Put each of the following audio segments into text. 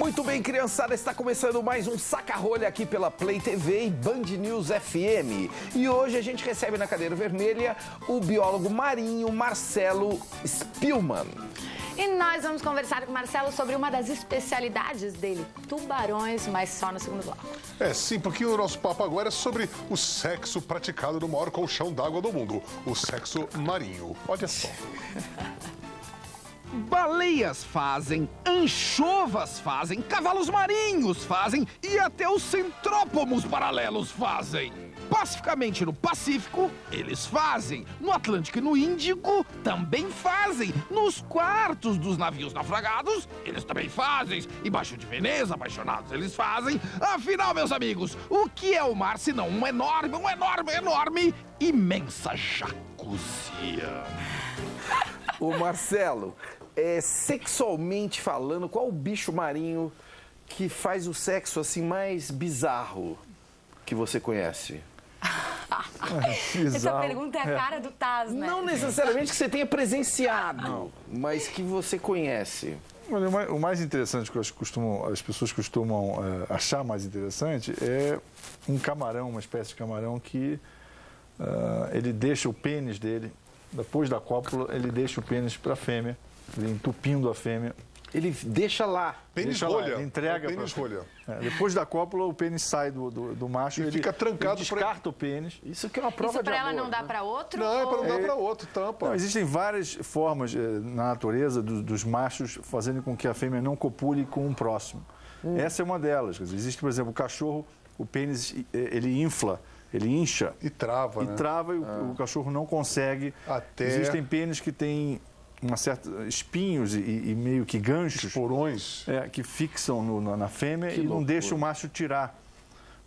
Muito bem, criançada, está começando mais um Saca-Rolha aqui pela Play TV e Band News FM. E hoje a gente recebe na cadeira vermelha o biólogo marinho Marcelo Spillmann. E nós vamos conversar com o Marcelo sobre uma das especialidades dele, tubarões, mas só no segundo bloco. É, sim, porque o nosso papo agora é sobre o sexo praticado no maior colchão d'água do mundo, o sexo marinho. Olha só. Baleias fazem, anchovas fazem, cavalos marinhos fazem e até os centrópomos paralelos fazem. Pacificamente no Pacífico, eles fazem. No Atlântico e no Índico, também fazem. Nos quartos dos navios naufragados, eles também fazem. Embaixo de Veneza, apaixonados, eles fazem. Afinal, meus amigos, o que é o mar se não uma enorme, imensa jacuzzi? Ô Marcelo, sexualmente falando, qual o bicho marinho que faz o sexo assim mais bizarro que você conhece? Essa pergunta é a cara do Taz, né? Não necessariamente que você tenha presenciado, mas que você conhece. Olha, o mais interessante que as pessoas costumam achar mais interessante é um camarão, uma espécie de camarão que ele deixa o pênis dele, depois da cópula, ele deixa o pênis para a fêmea, ele entupindo a fêmea. Ele deixa lá. Pênis rolha. Ele entrega pênis rolha. Depois da cópula, o pênis sai do macho. E ele fica trancado. Ele descarta o pênis. Isso que é uma prova Isso de pra amor. ela não dá pra outro? Não, é para não ou... dar para outro, tampa. Não, existem várias formas na natureza dos machos fazendo com que a fêmea não copule com um próximo. Essa é uma delas. Quer dizer, existe, por exemplo, o cachorro, o pênis, ele infla. Ele incha E trava, né? e trava e o cachorro não consegue. Até- Existem pênis que têm uma certa espinhos e meio que ganchos Esporões. que fixam na fêmea e não loucura. deixam o macho tirar.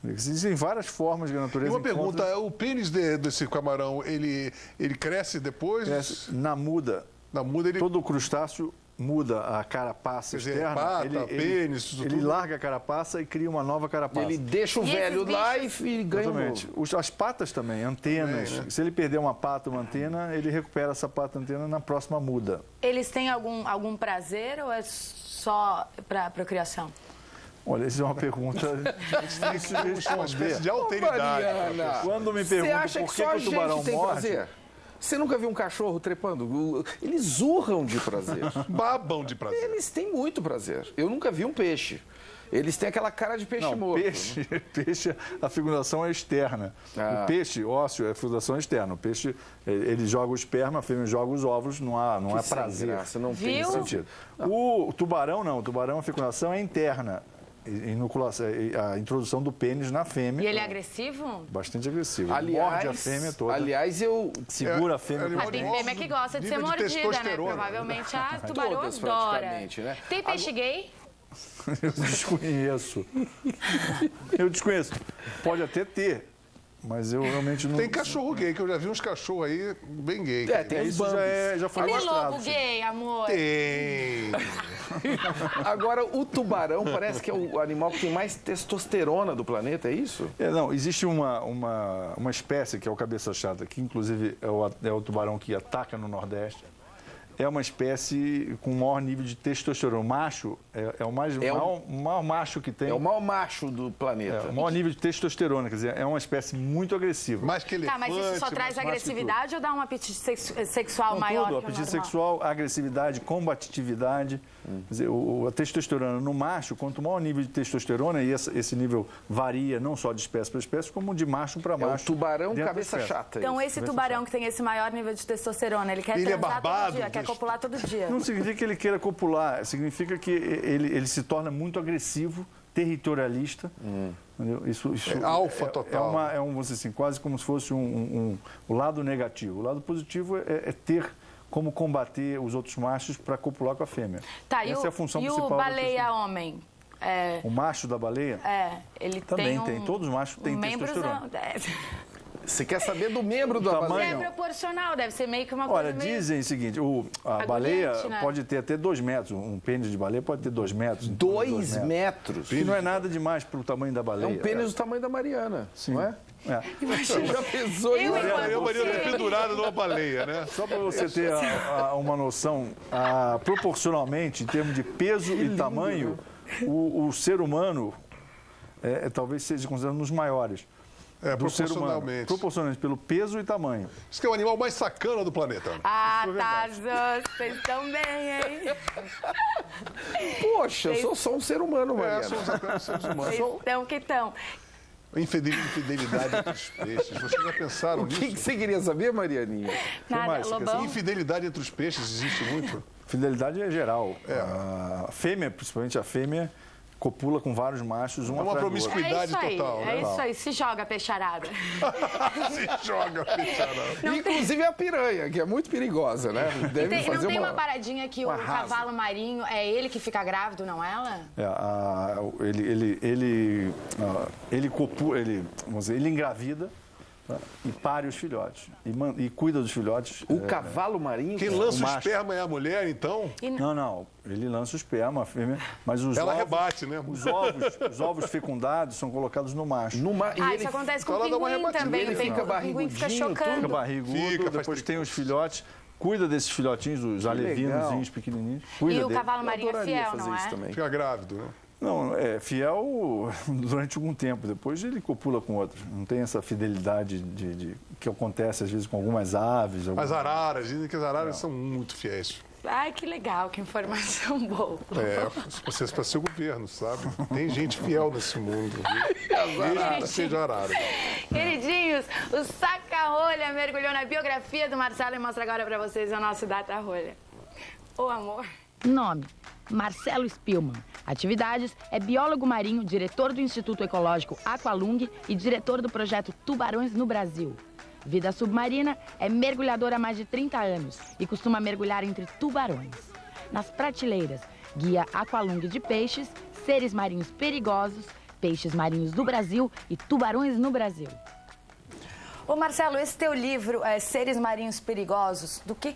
Existem várias formas que a E natureza uma pergunta, encontra. o pênis desse camarão, ele cresce depois? Na muda, Na muda ele... todo crustáceo muda a carapaça Quer dizer, externa. pata, pênis, isso ele tudo. larga a carapaça e cria uma nova carapaça. Ele deixa o E velho esses lá bichos? e ganha um Exatamente. novo. As patas também, antenas. Também, né? Se ele perder uma pata ou uma antena, ele recupera essa pata antena na próxima muda. Eles têm algum prazer ou é só pra procriação? Olha, essa é uma pergunta difícil de Uma espécie responder. de alteridade. Mariana, Quando me você perguntam acha por que que só que a o tubarão gente tem morde? prazer? Você nunca viu um cachorro trepando? Eles urram de prazer. Babam de prazer. Eles têm muito prazer. Eu nunca vi um peixe. Eles têm aquela cara de peixe Não, morto. peixe, a figuração é externa. Ah. O peixe ósseo é a figuração externa. O peixe, ele joga o esperma, a fêmea joga os ovos, não é Sem prazer. graça, não tem Viu? sentido. O tubarão não, o tubarão a fecundação é interna. Inoculação, a introdução do pênis na fêmea. E ele é agressivo? Bastante agressivo. Ele morde a fêmea toda. Aliás, eu... Segura a fêmea. Ele Mas toda. tem fêmea que gosta de ser Nível de mordida, né? testosterona. Provavelmente a tubarão Todas, adora. praticamente, né? Tem peixe gay? Eu desconheço. Eu desconheço. Pode até ter, mas eu realmente não... Tem cachorro gay, que eu já vi uns cachorros aí bem gay. tem os Isso bambis. já foi Tem mostrado. lobo gay, amor? Tem. Agora, o tubarão parece que é o animal que tem mais testosterona do planeta, é isso? Não, existe uma espécie que é o cabeça chata, que inclusive é o tubarão que ataca no Nordeste. É uma espécie com maior nível de testosterona. O macho é o maior macho que tem. É o maior macho do É, planeta. o maior nível de testosterona, quer dizer, é uma espécie muito agressiva. Mais que Tá, elefante. mas isso só traz mais- agressividade ou dá um apetite sexual Com maior tudo, que o apetite normal? sexual, agressividade, combatividade. Quer dizer, a testosterona no macho, quanto maior o nível de testosterona, e esse nível varia não só de espécie para espécie, como de macho para É o macho. tubarão dentro da cabeça espécie. chata. Então isso. esse tubarão que tem esse maior nível de testosterona, ele quer Ele é transar barbado, todo dia, quer copular todo dia. Não significa que ele queira copular, significa que ele se torna muito agressivo, territorialista. Entendeu? Isso É alfa total. vamos dizer assim, quase como se fosse o lado negativo. O lado positivo é ter como combater os outros machos para copular com a fêmea. Tá, Essa é a função e principal o da baleia-homem? O macho da baleia Ele também tem tem. Todos os machos têm testosterona. Você quer saber do membro da tamanho. baleia? É proporcional, deve ser meio que uma coisa Olha, meio... dizem o seguinte, a Agoniante, baleia né? pode ter até 2 metros, um pênis de baleia pode ter 2 metros. em torno de 2 metros. Que não é nada demais para o tamanho da É baleia. um pênis do tamanho da Mariana, não é? É. Você já pensou Eu, isso? enquanto A Maria você- tá pendurada numa baleia, né? Só para você ter uma noção, proporcionalmente, em termos de peso e tamanho, o ser humano talvez seja considerado um dos maiores. Do ser humano, proporcionalmente pelo peso e tamanho. Isso que é o animal mais sacana do planeta. Ah, Tarzan, vocês estão bem, hein? Poxa, eu sou só um ser humano, Mariana. Somos apenas seres humanos. Vocês estão que estão. Infidelidade entre os peixes. Vocês já pensaram O nisso? que você queria saber, Marianinha? Nada, mais? Lobão. Infidelidade entre os peixes existe muito? Fidelidade é geral. A fêmea, principalmente a fêmea, copula com vários machos, um É uma atrás do outro. promiscuidade É isso aí, total, né? é isso aí. Se joga, peixarada. Se joga, fecharada. Inclusive a piranha, que é muito perigosa, né? Deve Não fazer tem uma paradinha que o arraso. cavalo marinho, é ele que fica grávido, não ela? Vamos dizer, ele engravida, tá? E pare os filhotes. E cuida dos filhotes. O cavalo marinho... Quem lança o macho. esperma é a mulher, então? Não. Ele lança o esperma, a fêmea, mas os Ela ovos, rebate, né? os ovos fecundados são colocados no macho. Isso acontece com o ela dá uma pinguim rebatida. também. Ele fica O pinguim fica barrigudinho, chocando. Fica barrigudo, Fica, faz depois tem tricô. os filhotes, cuida desses filhotinhos, os alevinozinhos pequenininhos. Cuida E o deles. cavalo marinho é Adoraria fiel, fazer não isso é? também. Fica grávido, né? Não, é fiel durante algum tempo, depois ele copula com outros. Não tem essa fidelidade que acontece às vezes com algumas aves. As araras, dizem que as araras são muito fiéis. Ai, que legal, que informação boa. Vocês para ser o governo, sabe? Tem gente fiel nesse mundo. Mesmo que seja arara. Queridinhos, o Saca-Rolha mergulhou na biografia do Marcelo e mostra agora pra vocês o nosso Data-Rolha. Ô, amor. Nome: Marcelo Spillmann. Atividades: é biólogo marinho, diretor do Instituto Ecológico Aqualung e diretor do projeto Tubarões no Brasil. Vida submarina: é mergulhador há mais de 30 anos e costuma mergulhar entre tubarões. Nas prateleiras: guia Aqualung de peixes, seres marinhos perigosos, peixes marinhos do Brasil e tubarões no Brasil. Ô, Marcelo, esse teu livro, Seres Marinhos Perigosos, do que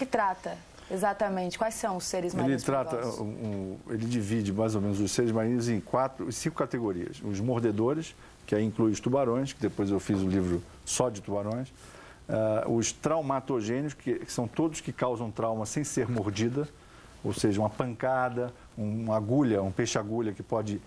trata exatamente? Quais são os seres marinhos perigosos? Ele divide mais ou menos os seres marinhos em 5 categorias. Os mordedores, que aí inclui os tubarões, que depois eu fiz um livro só de tubarões. Os traumatogênios, que são todos que causam trauma sem ser mordida, ou seja, uma pancada, uma agulha, um peixe-agulha que pode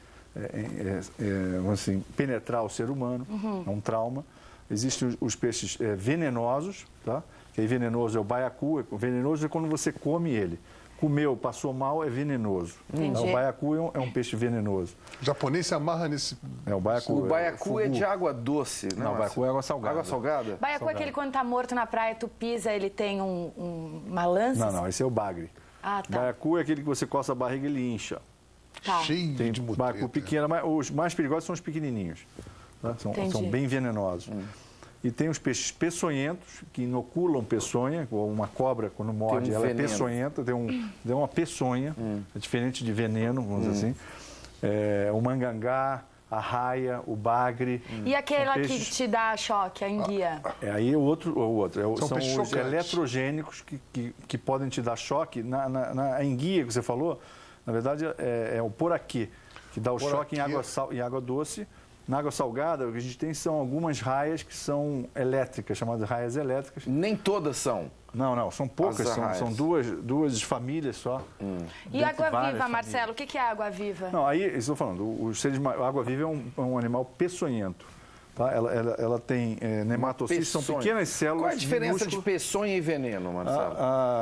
penetrar o ser humano, é um trauma. Existem os peixes venenosos, tá? Que aí venenoso é o baiacu. Venenoso é quando você come ele. Comeu, passou mal, é venenoso. O baiacu é um peixe venenoso. O japonês se amarra nesse... O baiacu. O baiacu é de água doce, né? Não, o baiacu é água salgada. Água salgada? Baiacu é aquele quando tá morto na praia, tu pisa, ele tem uma lança? Não, esse é o bagre. Ah, tá. Baiacu é aquele que você coça a barriga e ele incha. Tá. Cheio Tem de baiacu mutreta. pequeno, mas os mais perigosos são os pequenininhos. Tá? São bem venenosos. E tem os peixes peçonhentos, que inoculam peçonha, ou uma cobra, quando morde, ela veneno. é peçonhenta, tem uma peçonha, é diferente de veneno, vamos dizer assim. O mangangá, a raia, o bagre. E aquela são que peixes- te dá choque, a enguia? Aí é o outro. São São peixes os chocantes. eletrogênicos que podem te dar choque. Na enguia que você falou, na verdade, é o poraquê, que dá o choque em água doce. Na água salgada, o que a gente tem são algumas raias que são elétricas, chamadas raias elétricas. Nem todas são. Não, são poucas, As raias. são duas famílias só. E Dentre várias água-viva, famílias. Marcelo, o que é água-viva? Não, aí, estou falando, a água-viva é um animal peçonhento. Tá? Ela tem nematocitos, são Peçonha. pequenas células. Qual é a diferença minúsculas. de peçonha e veneno, Marcelo?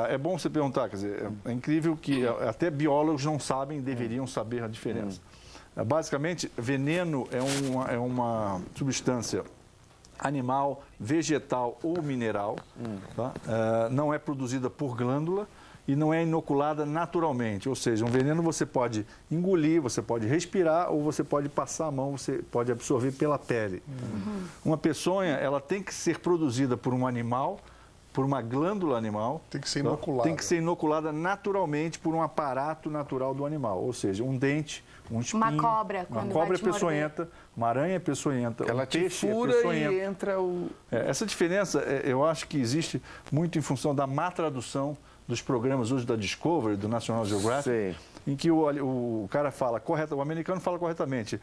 É bom você perguntar, quer dizer, é incrível que até biólogos não sabem, deveriam saber a diferença. Basicamente, veneno é uma substância animal, vegetal ou mineral, tá? Não é produzida por glândula e não é inoculada naturalmente. Ou seja, um veneno você pode engolir, você pode respirar ou você pode passar a mão, você pode absorver pela pele. Uma peçonha, ela tem que ser produzida por um animal, por uma glândula animal. Tem que ser tá? inoculada. Tem que ser inoculada naturalmente por um aparato natural do animal. Ou seja, um dente, um espinho. Uma cobra, Uma quando cobra vai é te morder. peçonhenta, uma aranha é peçonhenta, Ela um te peixe é fura peçonhento. e entra o... Essa diferença, eu acho que existe muito em função da má tradução dos programas hoje da Discovery, do National Geographic, Sei. em que o cara fala correto, o americano fala corretamente,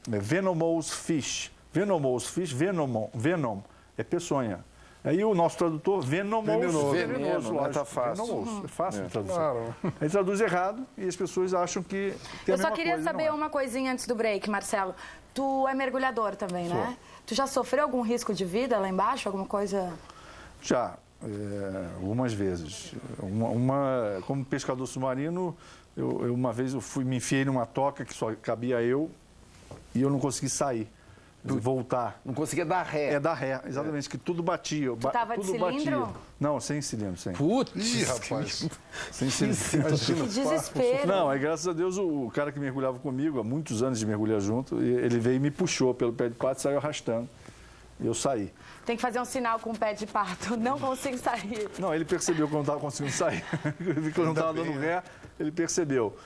venomous fish. Venomous fish, venom é peçonha. Aí o nosso tradutor, venenoso, não lógico, tá fácil. Venenoso, é fácil de traduzir. Claro. Aí traduz errado e as pessoas acham que tem a Eu só mesma queria coisa, saber não é. uma coisinha antes do break, Marcelo. Tu é mergulhador também, né? Tu já sofreu algum risco de vida lá embaixo? Alguma coisa... Já, algumas vezes. Como pescador submarino, uma vez me enfiei numa toca que só cabia eu e eu não consegui sair, voltar. Não conseguia dar ré. Dar ré, exatamente, que tudo batia. Tu tava de cilindro? Não, sem cilindro, sem. Putz, Ih, rapaz. Sem cilindro. Que desespero. Não, aí graças a Deus o cara que mergulhava comigo, há muitos anos de mergulhar junto, ele veio e me puxou pelo pé de pato e saiu arrastando. E eu saí. Tem que fazer um sinal com o pé de pato. Não consigo sair. Não, ele percebeu que eu não estava conseguindo sair. Ele viu que eu não estava dando ré, ele percebeu.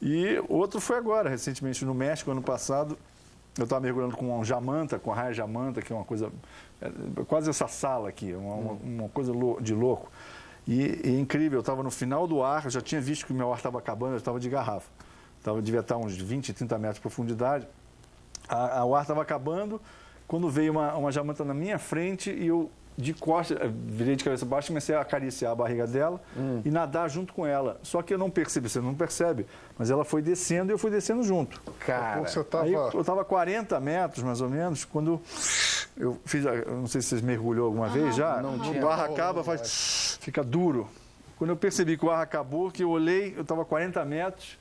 E outro foi agora, recentemente no México, ano passado. Eu estava mergulhando com uma jamanta, com a raia jamanta, que é uma coisa, quase essa sala aqui, uma coisa de louco. E é incrível, eu estava no final do ar, eu já tinha visto que o meu ar estava acabando, eu estava de garrafa. Devia estar uns 20, 30 metros de profundidade. O ar estava acabando, quando veio uma jamanta na minha frente e eu, de costas, virei de cabeça baixa e comecei a acariciar a barriga dela e nadar junto com ela. Só que eu não percebi, você não percebe, mas ela foi descendo e eu fui descendo junto. cara. Você tava... Aí eu estava a 40 metros, mais ou menos, quando eu fiz, eu não sei se vocês mergulhou alguma vez já, o ar acaba, fica duro. Quando eu percebi que o ar acabou, que eu olhei, eu estava a 40 metros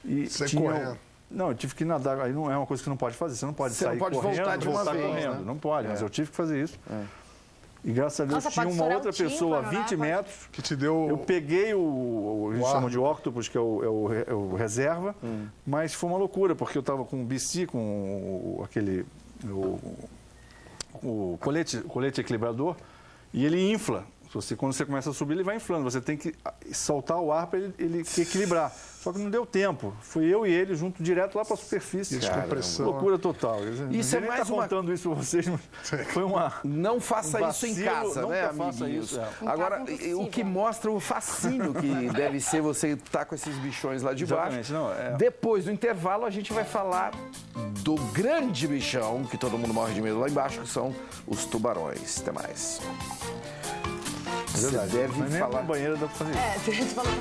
e Você correndo. Não, eu tive que nadar, aí não é uma coisa que você não pode fazer, você não pode Você sair não pode correndo, voltar de uma vez, correndo, né? não pode, mas eu tive que fazer isso. E graças a Deus Nossa, tinha pode uma estourar outra o tímpano, pessoa a né? 20 metros. Que te deu... Eu peguei a gente chama de octopus, que é o reserva, mas foi uma loucura, porque eu estava com o BC, com o colete equilibrador, e ele infla. Quando você começa a subir, ele vai inflando. Você tem que soltar o ar para ele equilibrar. Só que não deu tempo. Fui eu e ele junto direto lá para a superfície. Descompressão. Loucura total. Isso é mais uma... contando isso para vocês, mas foi uma... Não faça isso em casa, nunca né, faça amiguinhos? isso, Agora, casa é impossível. o que mostra o fascínio que deve ser você estar com esses bichões lá de baixo. Exatamente, não, é. Depois do intervalo, a gente vai falar do grande bichão, que todo mundo morre de medo lá embaixo, que são os tubarões. Até mais. Você deve Mas nem falar... na banheira dá para fazer isso. Se a gente falou...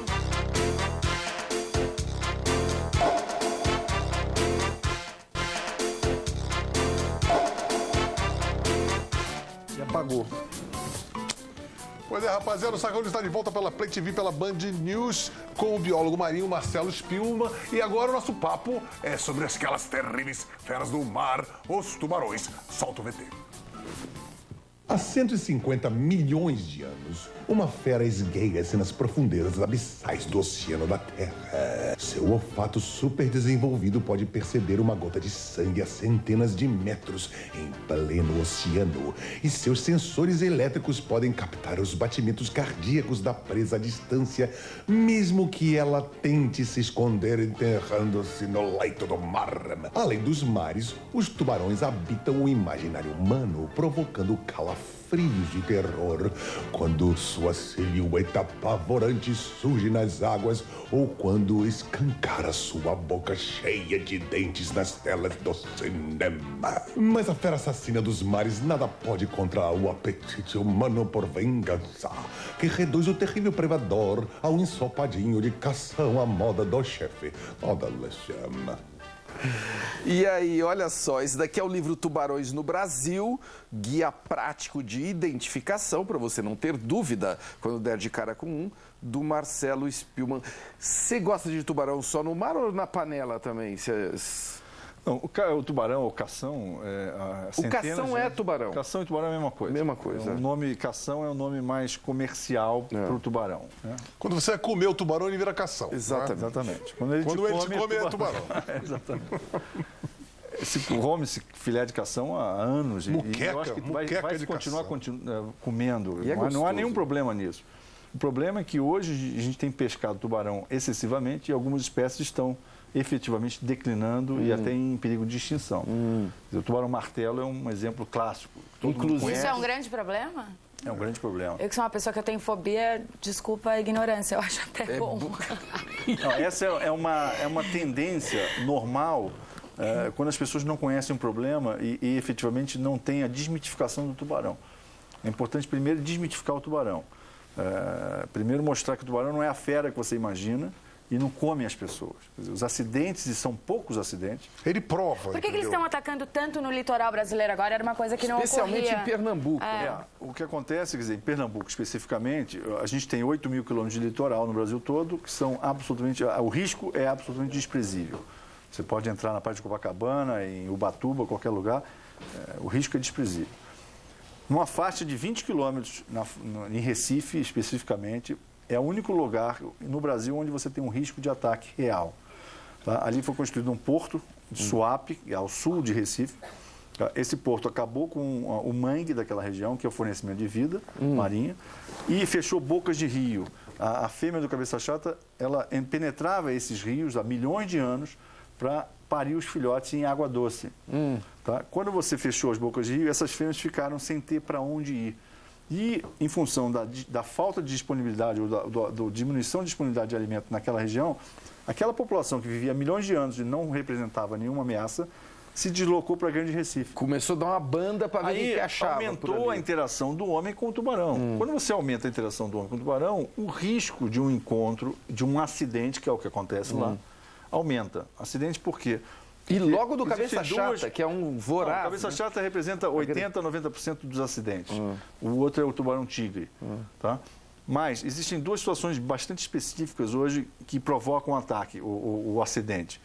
E apagou. Pois é, rapaziada, o Sacão está de volta pela Play TV, pela Band News, com o biólogo marinho Marcelo Spillmann. E agora o nosso papo é sobre aquelas terríveis feras do mar, os tubarões. Solta o VT. Há 150 milhões de anos, uma fera esgueira-se nas profundezas abissais do oceano da Terra. Seu olfato super desenvolvido pode perceber uma gota de sangue a centenas de metros em pleno oceano. E seus sensores elétricos podem captar os batimentos cardíacos da presa à distância, mesmo que ela tente se esconder enterrando-se no leito do mar. Além dos mares, os tubarões habitam o imaginário humano, provocando calafrios de terror quando sua silhueta apavorante surge nas águas ou quando escancara sua boca cheia de dentes nas telas do cinema. Mas a fera assassina dos mares nada pode contra o apetite humano por vingança, que reduz o terrível predador ao ensopadinho de cação à moda do chefe. Moda le chama. E aí, olha só, esse daqui é o livro Tubarões no Brasil, guia prático de identificação, para você não ter dúvida quando der de cara com um, do Marcelo Spillmann. Você gosta de tubarão só no mar ou na panela também? Não, o tubarão, o cação... O cação é tubarão. Cação e tubarão é a mesma coisa. Mesma coisa. O nome cação é o nome mais comercial para o tubarão. Né? Quando você vai comer o tubarão, ele vira cação. Exatamente. Quando ele te come, é tubarão. Exatamente. Esse filé de cação há anos. Muqueca, e eu acho que vai de continuar comendo. E é não há nenhum gostoso. problema nisso. O problema é que hoje a gente tem pescado tubarão excessivamente e algumas espécies estão efetivamente declinando e até em perigo de extinção. O tubarão martelo é um exemplo clássico. Inclusive, Isso é um grande problema? É um grande problema. Eu que sou uma pessoa que eu tenho fobia, desculpa a ignorância, eu acho até bom. Não, essa é uma tendência normal quando as pessoas não conhecem um problema e efetivamente não têm a desmitificação do tubarão. É importante primeiro desmitificar o tubarão. Primeiro mostrar que o tubarão não é a fera que você imagina e não come as pessoas. Quer dizer, os acidentes, e são poucos acidentes... Ele prova, Por que eles estão atacando tanto no litoral brasileiro agora? Era uma coisa que não Especialmente ocorria. em Pernambuco. O que acontece, quer dizer, em Pernambuco especificamente, a gente tem 8 mil quilômetros de litoral no Brasil todo, que são absolutamente... O risco é absolutamente desprezível. Você pode entrar na parte de Copacabana, em Ubatuba, qualquer lugar, o risco é desprezível. Numa faixa de 20 quilômetros, em Recife especificamente, é o único lugar no Brasil onde você tem um risco de ataque real. Tá? Ali foi construído um porto de Suape, ao sul de Recife. Tá? Esse porto acabou com o mangue daquela região, que é o fornecimento de vida marinha, e fechou bocas de rio. A fêmea do cabeça chata, ela penetrava esses rios há milhões de anos para parir os filhotes em água doce. Tá? Quando você fechou as bocas de rio, essas fêmeas ficaram sem ter para onde ir. E, em função da falta de disponibilidade ou da diminuição de disponibilidade de alimento naquela região, aquela população que vivia há milhões de anos e não representava nenhuma ameaça, se deslocou para Grande Recife. Começou a dar uma banda para ver o que achava. Aumentou a interação do homem com o tubarão. Quando você aumenta a interação do homem com o tubarão, o risco de um encontro, de um acidente, que é o que acontece lá, aumenta. Acidente por quê? E logo do cabeça chata, que é um voraz. O cabeça chata representa 80% a 90% dos acidentes. O outro é o tubarão-tigre. Tá? Mas existem duas situações bastante específicas hoje que provocam o ataque, o acidente.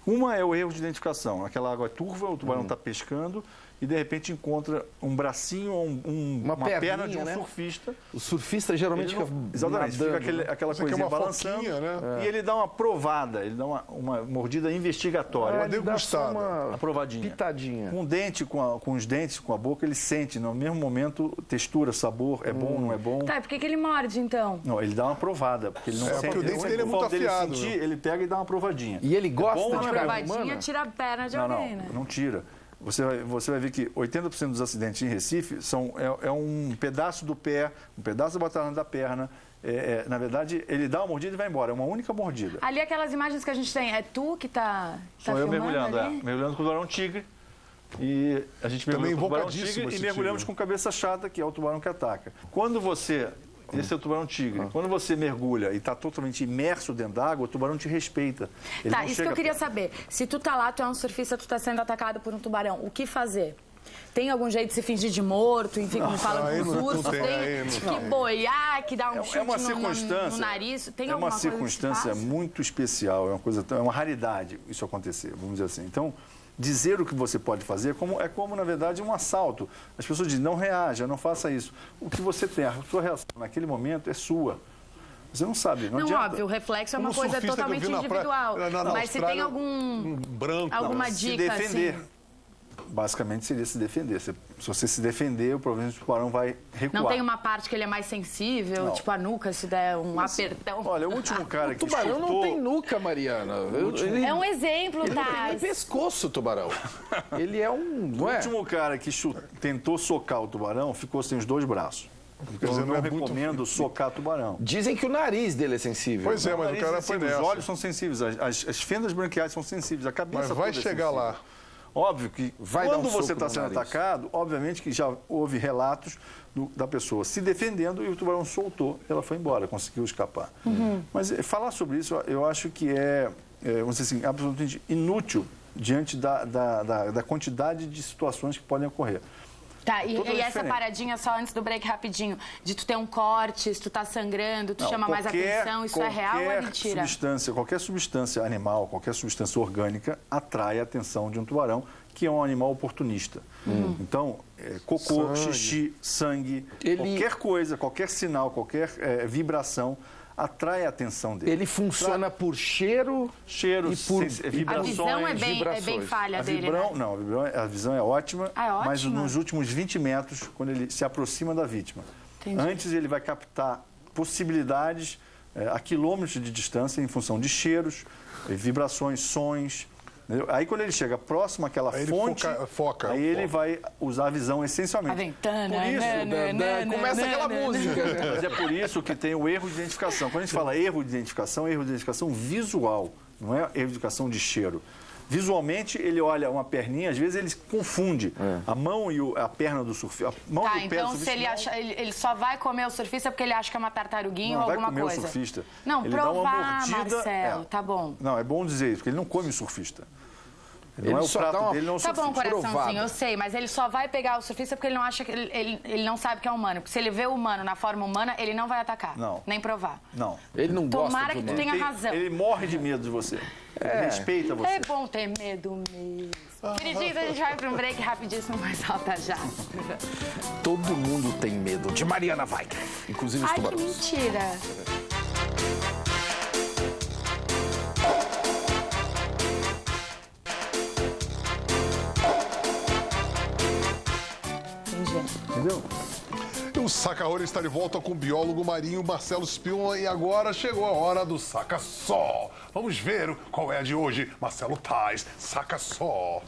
Uma é o erro de identificação. Aquela água é turva, o tubarão está pescando e, de repente, encontra um bracinho ou uma perna de um surfista. O surfista geralmente fica exatamente, nadando, fica aquela coisinha balançando. Foquinha, né? E ele dá uma provada, ele dá uma mordida investigatória. Uma degustada. Uma provadinha. Pitadinha. Com o dente, com os dentes, com a boca, ele sente, no mesmo momento, textura, sabor, é bom, não é bom. Tá, e por que ele morde, então? Não, ele dá uma provada, porque ele não sente. Porque o dente dele é muito afiado. Ele pega e dá uma provadinha. E ele gosta de Uma carne provadinha humana? tira a perna de alguém, né? Não tira. Você vai ver que 80% dos acidentes em Recife é um pedaço do pé, um pedaço da batata da perna. Na verdade, ele dá uma mordida e vai embora. É uma única mordida. Ali aquelas imagens que a gente tem, é tu que tá Sou eu filmando mergulhando, mergulhando com o tubarão-tigre. E a gente mergulha com o tubarão-tigre e mergulhamos com cabeça chata, que é o tubarão que ataca. Quando você... Esse é o tubarão-tigre. Quando você mergulha e está totalmente imerso dentro d'água, o tubarão te respeita. Ele tá, isso que eu queria saber. Se tu tá lá, tu é um surfista, tu tá sendo atacado por um tubarão, o que fazer? Tem algum jeito de se fingir de morto, enfim, como falam com os ursos? Tem que boiar, que dá um chute no nariz? Tem alguma coisa? É uma circunstância muito especial, é uma raridade isso acontecer, vamos dizer assim. Então, dizer o que você pode fazer é como, na verdade, um assalto. As pessoas dizem, não reaja, não faça isso. O que você tem, a sua reação naquele momento é sua. Você não sabe, não adianta. Óbvio, o reflexo é uma coisa totalmente individual. Mas se tem alguma dica, se defender. assim... Basicamente seria se defender. Se você se defender, o problema é que o tubarão vai recuar. Não tem uma parte que ele é mais sensível, tipo a nuca, se der um apertão? Olha, o último cara que tubarão chutou... não tem nuca, Mariana. É um exemplo, tá? Ele não tem nem pescoço, o tubarão. Ele é um... O último cara que tentou socar o tubarão ficou sem os dois braços. Eu não recomendo socar tubarão. Dizem que o nariz dele é sensível. Pois é, mas o cara foi nessa. Os olhos são sensíveis, as fendas branquiais são sensíveis, a cabeça mas vai chegar lá. Óbvio que quando você está sendo atacado, obviamente que já houve relatos da pessoa se defendendo e o tubarão soltou, ela foi embora, conseguiu escapar. Mas falar sobre isso, eu acho que vamos dizer assim, absolutamente inútil diante da quantidade de situações que podem ocorrer. Tá, e essa paradinha, só antes do break rapidinho, de tu ter um corte, se tu tá sangrando, tu chama mais atenção, isso é real ou é mentira? Qualquer substância animal, qualquer substância orgânica atrai a atenção de um tubarão, que é um animal oportunista. Então, cocô, xixi, sangue, qualquer coisa, qualquer sinal, qualquer vibração, atrai a atenção dele. Ele funciona por cheiro e por vibrações. A visão é bem falha dele, né? Não, a visão é ótima, mas nos últimos 20 metros, quando ele se aproxima da vítima. Entendi. Antes ele vai captar possibilidades a quilômetros de distância em função de cheiros, vibrações, sons. Aí quando ele chega próximo àquela fonte, aí ele vai usar a visão essencialmente. A ventana, por isso, começa aquela música. Mas é por isso que tem o erro de identificação. Quando a gente fala erro de identificação visual, não é erro de identificação de cheiro. Visualmente, ele olha uma perninha, às vezes ele confunde a mão e a perna do surfista. Tá, então se ele acha, ele só vai comer o surfista porque ele acha que é uma tartaruguinha ou alguma coisa. Não vai comer o surfista. Não, ele provar, dá uma mordida, Marcelo, tá bom. Não, é bom dizer isso, porque ele não come o surfista. Ele não é o prato dele, não é o surfista. Tá bom, coraçãozinho, eu sei, mas ele só vai pegar o surfista porque ele não acha que ele não sabe que é humano. Porque se ele vê o humano na forma humana, ele não vai atacar. Não. Nem provar. Não. Ele não gosta. Tomara que tu tenha razão. Ele morre de medo de você. Ele respeita você. É bom ter medo mesmo. Queridinhos, a gente vai para um break rapidíssimo, mas volta já. Todo mundo tem medo de Mariana Weicker, inclusive os tubarões. Ai, que mentira. Entendeu? E o Saca-Rolha está de volta com o biólogo marinho Marcelo Spillman e agora chegou a hora do Saca-Só. Vamos ver qual é a de hoje. Marcelo Tais, Saca-Só.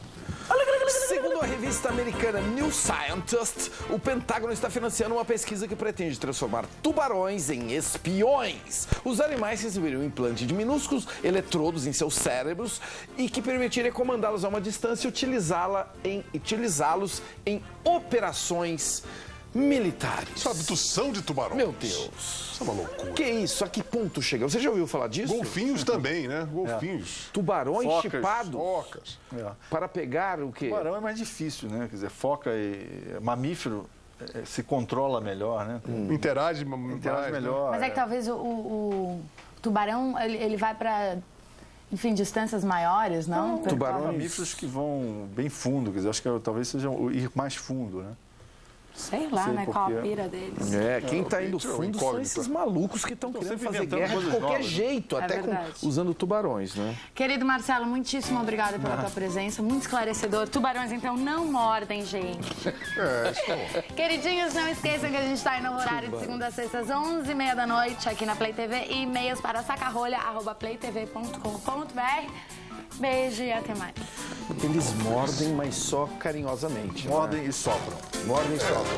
Segundo a revista americana New Scientist, o Pentágono está financiando uma pesquisa que pretende transformar tubarões em espiões. Os animais receberam um implante de minúsculos eletrodos em seus cérebros e que permitiria comandá-los a uma distância e utilizá-los em operações militares. Isso é abdução de tubarões. Meu Deus. Isso é uma loucura. Que isso? A que ponto chega? Você já ouviu falar disso? Golfinhos também, né? Golfinhos. Tubarões chipados? Focas. Para pegar o quê? Tubarão é mais difícil, né? Quer dizer, foca e mamífero se controla melhor, né? Interage melhor. Mas é que talvez o tubarão, ele vai para... Enfim, distâncias maiores, não? Tubarões... Mamíferos que vão bem fundo, quer dizer, acho que talvez seja ir mais fundo, né? Sei lá, né? Qual a pira deles. Quem está indo fundo são esses malucos que estão querendo fazer guerra de qualquer jeito, até usando tubarões, né? Querido Marcelo, muitíssimo obrigada pela tua presença, muito esclarecedor. Tubarões, então, não mordem, gente. Queridinhos, não esqueçam que a gente está aí no horário de segunda a sexta, às 11h30 da noite, aqui na Play TV, e e-mails para sacarolha@playtv.com.br. Beijo e até mais. Eles mordem, mas só carinhosamente. Mordem e sopram. Mordem e sopram.